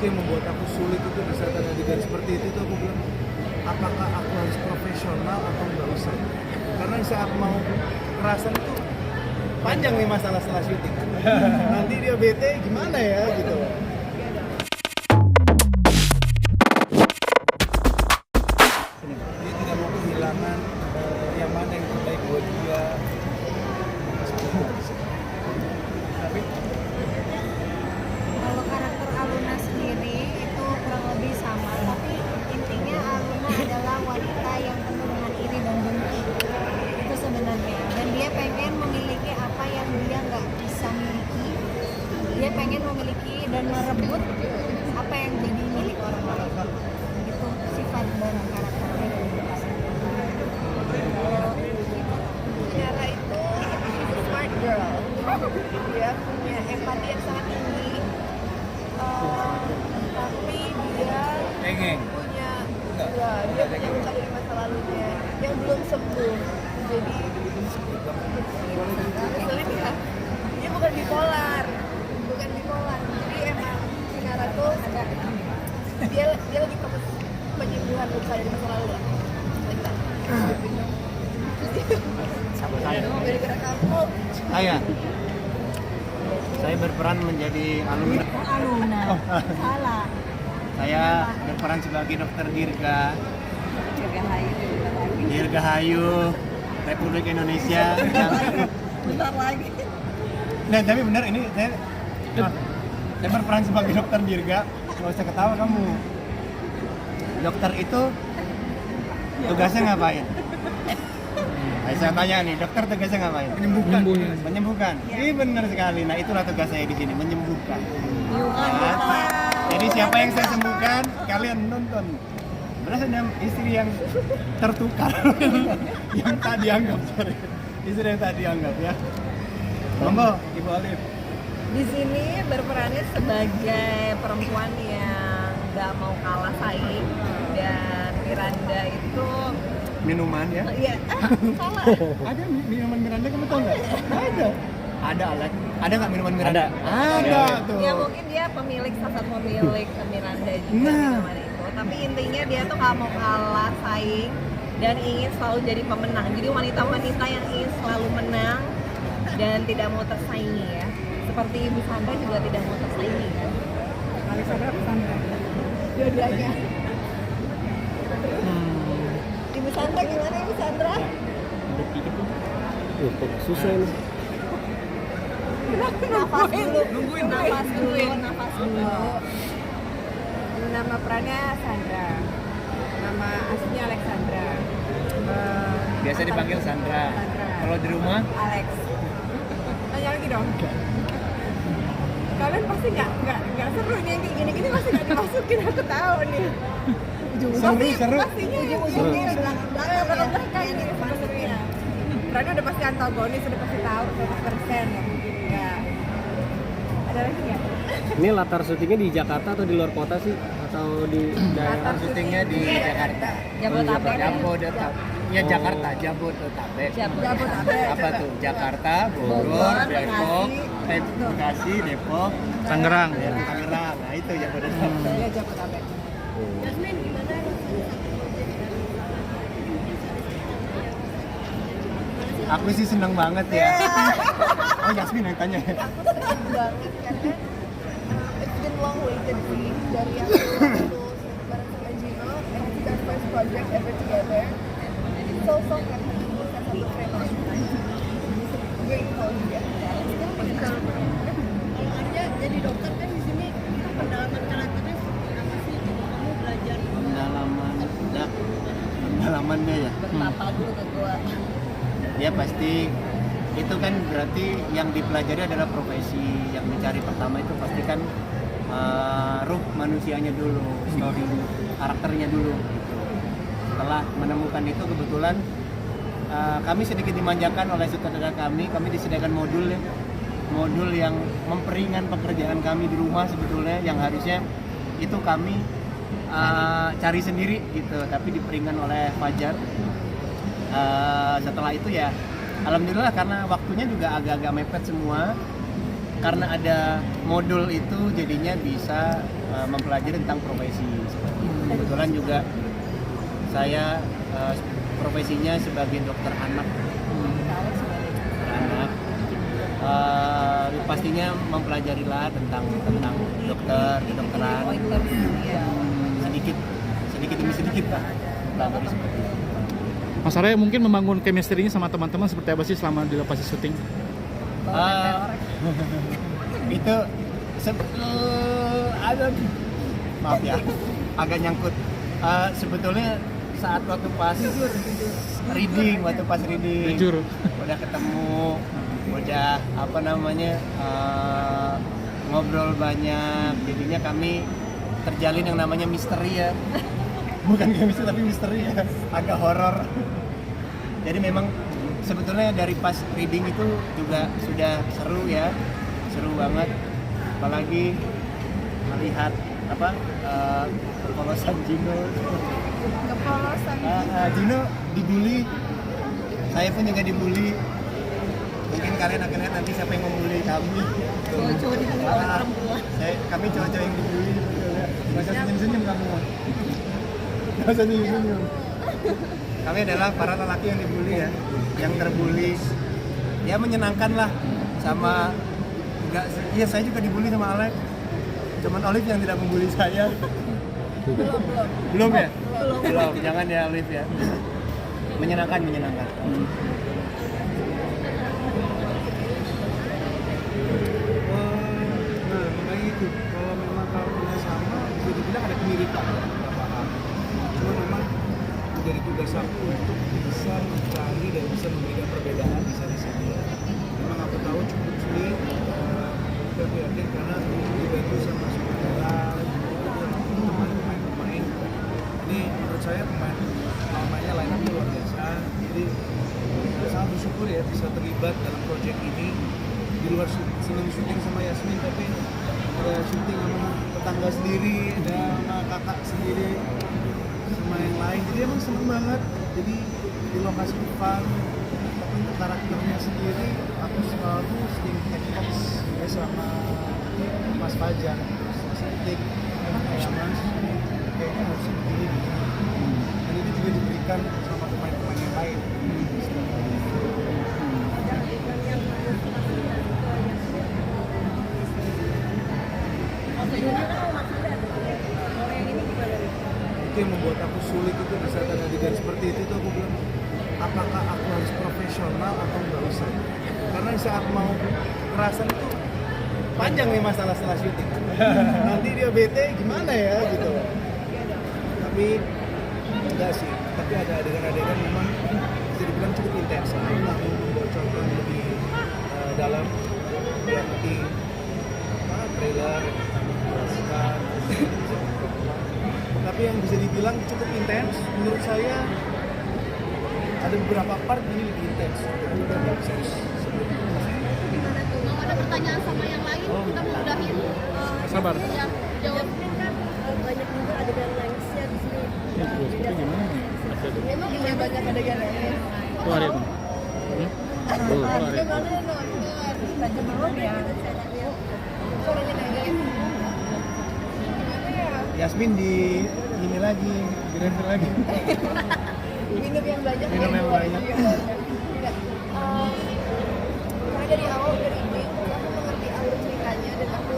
yang membuat aku sulit itu di saat ada adegan seperti itu tuh aku bilang apakah aku harus profesional atau nggak usah, karena di saat mau kerasan itu panjang nih masalah setelah syuting nanti dia bete gimana ya gitu. Dia tidak mau kehilangan yang mana yang terbaik buat dia. Tapi Kalau karakter Aluna sendiri itu kurang lebih sama, tapi intinya Aluna adalah wanita yang penuh dengan iri dan dengki. Itu sebenarnya. Dan dia pengen memiliki apa yang dia nggak bisa miliki. Dia pengen memiliki dan merebut apa yang jadi milik orang lain. Itu sifat dari karakternya. Nara itu smart girl. Dia punya empati yang sangat tinggi. Tapi dia Engeng. punya dia punya luka dari masa lalunya yang belum sembuh. Jadi sulit ya. Dia bukan bipolar. Jadi emang si Nara tuh dia lagi fokus penyembuhan luka dari masa lalu lah. Gara-gara kamu Saya berperan menjadi Aluna. Aluna. Salah. Saya berperan sebagai Dokter Dirga Dirgahayu. Dirgahayu Republik Indonesia. Bentar lagi. Nah, tapi benar ini saya berperan sebagai Dokter Dirga. Nggak usah ketawa kamu. Dokter itu tugasnya ngapain? Saya tanya nih, dokter tugasnya ngapain? Menyembuhkan. Iya benar sekali. Nah, itulah tugas saya di sini, menyembuhkan. Nah, jadi siapa yang saya sembuhkan, kalian nonton. Benar ada istri yang tertukar, yang tak dianggap, sorry. Istri yang tak dianggap ya. Monggo, Ibu Alif. di sini berperannya sebagai perempuan yang nggak mau kalah saing, dan Miranda itu Minuman ya. iya salah. Ada minuman Miranda, kamu tahu nggak? Ada alat. Ada nggak minuman Miranda? Ada tuh. Ya mungkin dia salah satu pemilik Miranda juga minuman itu. Tapi intinya dia tuh nggak mau kalah saing dan ingin selalu jadi pemenang. Jadi wanita-wanita yang ingin selalu menang dan tidak mau tersaingi ya. Seperti Ibu Sandra juga tidak mau tersaingi kan. Alexandra Sandra. Dua-duanya. Ibu Sandra gimana Ibu Sandra? Susah ini. Nafas dulu. Nama perannya Sandra, nama aslinya Alexandra. Biasa dipanggil Sandra. Kalau di rumah? Alex. Tanya lagi dong. Kalian pasti nggak seru nih yang kayak gini pasti nggak dimasukin, aku tahu nih. Seru. Pastinya ujungnya belakang ini sebenarnya. Perannya udah pasti antagonis, udah pasti tahu 100% ya. Ya. Ada lagi nggak? Ini latar syutingnya di Jakarta atau di luar kota sih? Atau di daerah? Syutingnya di Jakarta. Jabodetabek. Ya Jakarta, Jabodetabek. Apa tuh? Jakarta, Bogor, Depok, Bekasi, Depok, Tangerang. Tangerang. Nah itu Jabodetabek. Ya Jabodetabek. Aku sih seneng banget ya. Oh Yasmin yang tanya. Aku senang banget karena it's been long waited sih dari aku waktu bareng sama Gino, and it's our first project ever together. So karena bisa satu frame of time. Grateful juga. Makanya jadi dokter kan di sini pendalaman karakternya apa sih? Kamu belajar Pendalamannya ya. bertapa dulu ke gua. Ya pasti itu kan berarti yang dipelajari adalah profesi. Yang dicari pertama itu pasti kan ruh manusianya dulu, story karakternya dulu gitu. Setelah menemukan itu kebetulan kami sedikit dimanjakan oleh sutradara kami disediakan modul yang memperingan pekerjaan kami di rumah sebetulnya, yang harusnya itu kami cari sendiri gitu, tapi diperingan oleh Fajar. Setelah itu ya alhamdulillah karena waktunya juga agak-agak mepet semua, karena ada modul itu jadinya bisa mempelajari tentang profesi. Kebetulan juga saya profesinya sebagai dokter anak. Pastinya mempelajari lah tentang kedokteran. sedikit demi sedikit lah pelajari seperti itu. Mas Arya mungkin membangun chemistry-nya sama teman-teman seperti apa sih selama di lokasi syuting? Itu ada maaf ya agak nyangkut. Sebetulnya saat waktu pas reading Jujur. udah ketemu, udah apa namanya ngobrol banyak, jadinya kami terjalin yang namanya misteri ya. Bukan chemistry tapi misteri ya, agak horor. Jadi memang sebetulnya dari pas reading itu juga sudah seru ya, seru banget. Apalagi melihat apa kepolosan Gino. Gino dibully, saya pun juga dibully. Mungkin kalian akan lihat nanti siapa yang membully kami. Cowok-cowok di sini perempuan. Kami cowok-cowok yang dibully. Nggak usah senyum-senyum kamu. Nggak usah senyum-senyum. Kami adalah para lelaki yang dibully ya, yang terbully. Ya menyenangkan lah sama enggak. Iya saya juga dibully sama Alex. Cuman Olive yang tidak membully saya. Belum ya? Belum. Jangan ya Olive ya. Menyenangkan. Nah, makanya itu kalau memang karakternya sama bisa dibilang ada kemiripan beberapa hal. Cuma memang dari tugas aku untuk bisa mencari dan bisa memberikan perbedaan di sini. Memang aku tahu cukup sulit, tapi yakin karena dibantu sama sutradara, pemain. Ini menurut saya pemainnya line up luar biasa. Jadi sangat bersyukur ya bisa terlibat dalam proyek ini. Di luar seneng syuting sama Yasmin, tapi ada syuting sama tetangga sendiri, ada sama kakak sendiri, sama yang lain. Jadi emang seneng banget. Jadi di lokasi fun, tapi untuk karakternya sendiri aku selalu sering catch ya sama Mas Fajar, sensitif, kayak Mas, kayaknya harusnya begini. Dan itu juga diberikan sama pemain-pemain yang lain. Itu yang membuat aku sulit itu di saat ada adegan seperti itu tuh aku bilang apakah aku harus profesional atau nggak usah, karena di saat mau kerasan itu panjang nih masalah setelah syuting. Nanti dia bete gimana ya gitu, tapi enggak sih, tapi ada adegan-adegan memang bisa dibilang cukup intens. Aku nggak mau membocorkan lebih dalam biar nanti trailer menjelaskan. Tapi yang bisa dibilang cukup intens, menurut saya ada beberapa part ini lebih intens. Kita nggak bisa Gimana tuh? Mau ada pertanyaan sama yang lain? Kita mau udahin. Sabar. Ya, jawab. Kan banyak juga adegan nangisnya di sini. Memang punya banyak adegan nangis. Tuh Arya tuh. Gimana nonton? Kita belum ya. Soalnya nangis. Yasmin di ini lagi, dirender lagi. Minum yang banyak. Minum yang banyak. Karena dari awal dari ini aku mengerti alur ceritanya dan aku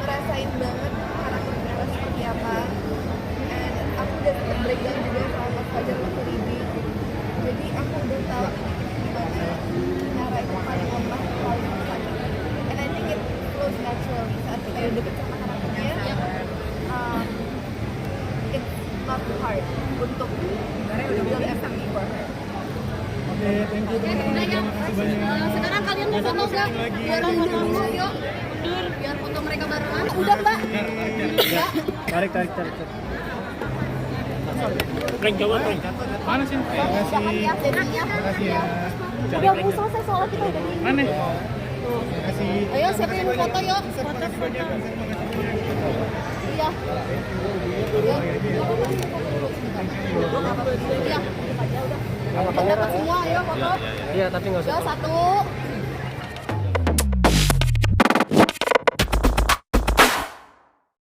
ngerasain banget karakter mereka seperti apa. Dan aku udah breakdown juga sama Mas Fajar waktu ini. Jadi aku udah tahu gimana cara itu paling lemah paling kuat. And I think it flows naturally saat kita udah deket sama karakternya. It's not hard untuk build empathy for her. Oke, thank you. Oke, udah ya. Sekarang kalian mau foto nggak? Biar foto yuk. Mundur, biar foto mereka barengan. Udah, Mbak. Ya. Tarik. Prank coba prank. Mana sih? Terima kasih ya. Udah mau selesai soalnya kita udah di Mana? Ayo siapin foto yuk. Iya. Iya. Dapat semua, ayo foto. Iya, tapi nggak usah. Ya, 1,